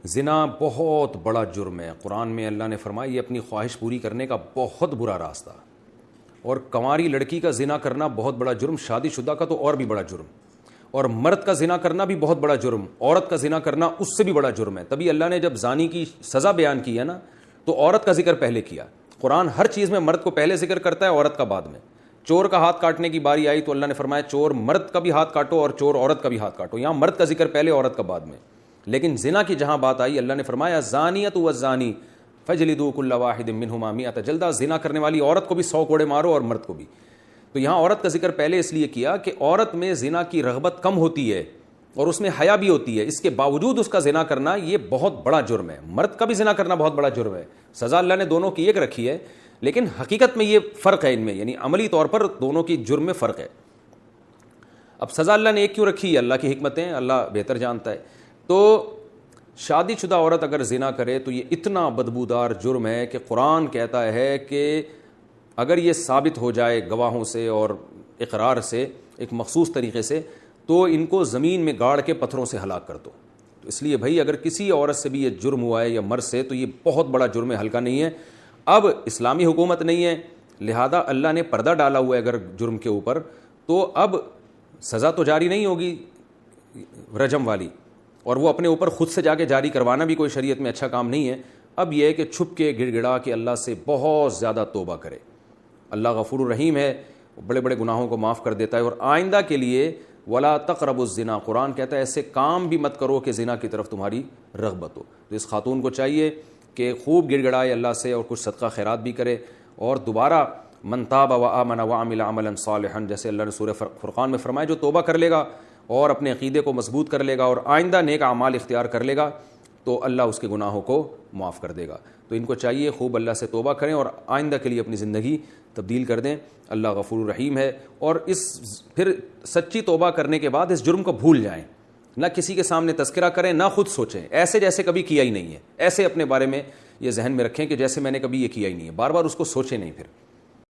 زنا بہت بڑا جرم ہے. قرآن میں اللہ نے فرمایا یہ اپنی خواہش پوری کرنے کا بہت برا راستہ. اور کنواری لڑکی کا زنا کرنا بہت بڑا جرم, شادی شدہ کا تو اور بھی بڑا جرم, اور مرد کا زنا کرنا بھی بہت بڑا جرم, عورت کا زنا کرنا اس سے بھی بڑا جرم ہے. تبھی اللہ نے جب زانی کی سزا بیان کی ہے نا تو عورت کا ذکر پہلے کیا. قرآن ہر چیز میں مرد کو پہلے ذکر کرتا ہے, عورت کا بعد میں. چور کا ہاتھ کاٹنے کی باری آئی تو اللہ نے فرمایا چور مرد کا بھی ہاتھ کاٹو اور چور عورت کا بھی ہاتھ کاٹو. یہاں مرد کا ذکر پہلے, عورت کا بعد میں. لیکن زنا کی جہاں بات آئی اللہ نے فرمایا زانیۃ والزانی فجلدوا کل واحد منہما مئۃ جلدہ. زنا کرنے والی عورت کو بھی 100 کوڑے مارو اور مرد کو بھی. تو یہاں عورت کا ذکر پہلے اس لیے کیا کہ عورت میں زنا کی رغبت کم ہوتی ہے اور اس میں حیا بھی ہوتی ہے, اس کے باوجود اس کا زنا کرنا یہ بہت بڑا جرم ہے. مرد کا بھی زنا کرنا بہت بڑا جرم ہے. سزا اللہ نے دونوں کی ایک رکھی ہے, لیکن حقیقت میں یہ فرق ہے ان میں, یعنی عملی طور پر دونوں کی جرم میں فرق ہے. اب سزا اللہ نے ایک کیوں رکھی ہے؟ اللہ کی حکمتیں اللہ بہتر جانتا ہے. تو شادی شدہ عورت اگر زنا کرے تو یہ اتنا بدبودار جرم ہے کہ قرآن کہتا ہے کہ اگر یہ ثابت ہو جائے گواہوں سے اور اقرار سے ایک مخصوص طریقے سے تو ان کو زمین میں گاڑ کے پتھروں سے ہلاک کر دو. تو اس لیے بھائی اگر کسی عورت سے بھی یہ جرم ہوا ہے یا مرد سے تو یہ بہت بڑا جرم ہے, ہلکا نہیں ہے. اب اسلامی حکومت نہیں ہے, لہذا اللہ نے پردہ ڈالا ہوا ہے اگر جرم کے اوپر, تو اب سزا تو جاری نہیں ہوگی رجم والی, اور وہ اپنے اوپر خود سے جا کے جاری کروانا بھی کوئی شریعت میں اچھا کام نہیں ہے. اب یہ ہے کہ چھپ کے گڑ گڑا کے اللہ سے بہت زیادہ توبہ کرے. اللہ غفور الرحیم ہے, بڑے بڑے گناہوں کو معاف کر دیتا ہے. اور آئندہ کے لیے ولا تقربوا الزنا, قرآن کہتا ہے ایسے کام بھی مت کرو کہ زنا کی طرف تمہاری رغبت ہو. تو اس خاتون کو چاہیے کہ خوب گڑ گڑائے اللہ سے اور کچھ صدقہ خیرات بھی کرے, اور دوبارہ من تاب وآمن وعمل عملا صالحا, جیسے اللہ نے سورہ فرقان میں فرمایا جو توبہ کر لے گا اور اپنے عقیدے کو مضبوط کر لے گا اور آئندہ نیک اعمال اختیار کر لے گا تو اللہ اس کے گناہوں کو معاف کر دے گا. تو ان کو چاہیے خوب اللہ سے توبہ کریں اور آئندہ کے لیے اپنی زندگی تبدیل کر دیں. اللہ غفور الرحیم ہے. اور اس پھر سچی توبہ کرنے کے بعد اس جرم کو بھول جائیں, نہ کسی کے سامنے تذکرہ کریں, نہ خود سوچیں ایسے جیسے کبھی کیا ہی نہیں ہے. ایسے اپنے بارے میں یہ ذہن میں رکھیں کہ جیسے میں نے کبھی یہ کیا ہی نہیں ہے, بار بار اس کو سوچیں نہیں. پھر